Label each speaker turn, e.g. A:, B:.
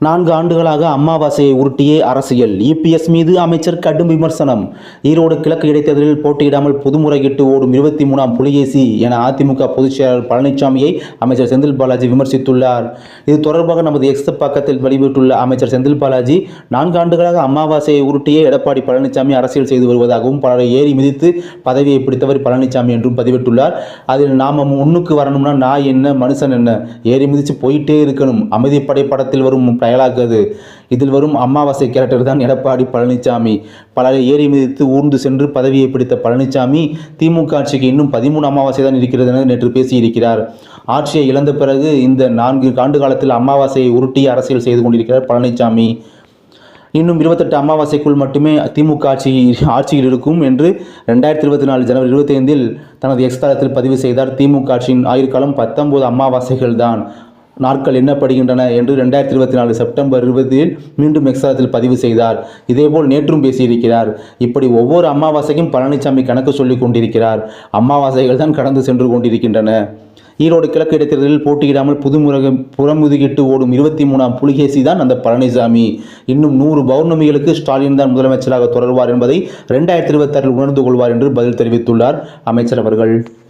A: 4 ஆண்டுகளாக அமாவாசையை உருட்டியே அரசியல். இபிஎஸ் மீது அமைச்சர் கடும் விமர்சனம். ஈரோடு கிழக்கு இடைத்தேர்தலில் போட்டியிடாமல் புதுமுறையிட்டு ஓடும் 23ஆம் புலிகேசி என அதிமுக பொதுச் செயலாளர் பழனிசாமியை அமைச்சர் செந்தில் பாலாஜி விமர்சித்துள்ளார். இது தொடர்பாக நமது எக்ஸ் பக்கத்தில் வெளியிட்டுள்ள அமைச்சர் செந்தில் பாலாஜி, 4 ஆண்டுகளாக அமாவாசையை உருட்டியே எடப்பாடி பழனிசாமி அரசியல் செய்து வருவதாகவும், பலரை ஏறி மிதித்து பதவியை பிடித்தவர் பழனிசாமி என்றும் பதிவிட்டுள்ளார். அதில் நாம முன்னுக்கு வரணும்னா நான் என்ன மனுஷன் என்ன, ஏறி மிதிச்சு போயிட்டே இருக்கணும். அமைதிப்படை படத்தில் வரும் டயலாக். இதில் வரும் அமாவாசை கேரக்டர் தான் எடப்பாடி பழனிசாமி. பலரை ஏறி மிதித்து ஊர்ந்து சென்று பதவியை பிடித்த பழனிசாமி, திமுக ஆட்சிக்கு இன்னும் 13 அமாவாசை தான் இருக்கிறது என நேற்று பேசியிருக்கிறார். ஆட்சியை இழந்த பிறகு இந்த 4 ஆண்டு காலத்தில் அமாவாசையை உருட்டி அரசியல் செய்து கொண்டிருக்கிறார் பழனிசாமி. இன்னும் 28 அமாவாசைக்குள் மட்டுமே திமுக ஆட்சியில் இருக்கும் என்று 2024 ஜனவரி 25 தனது எக்ஸ் தளத்தில் பதிவு செய்தார். திமுக ஆட்சியின் ஆயுட்காலம் 19 அமாவாசைகள் தான். நாட்கள் எண்ணப்படுகின்றன என்று 2024 செப்டம்பர் 20 மீண்டும் எக்ஸாத்தில் பதிவு செய்தார். இதேபோல் நேற்றும் பேசியிருக்கிறார். இப்படி ஒவ்வொரு அமாவாசைக்கும் பழனிசாமி கணக்கு சொல்லிக் கொண்டிருக்கிறார். அமாவாசைகள் தான் கடந்து சென்று கொண்டிருக்கின்றன. ஈரோடு கிழக்கு இடைத்தேர்தலில் போட்டியிடாமல் புறமுதுகிட்டு ஓடும் 23ஆம் புலிகேசி தான் அந்த பழனிசாமி. இன்னும் 100 பௌர்ணமிகளுக்கு ஸ்டாலின் தான் முதலமைச்சராக தொடர்வார் என்பதை 2026 உணர்ந்து கொள்வார் என்று பதில் தெரிவித்துள்ளார் அமைச்சர் அவர்கள்.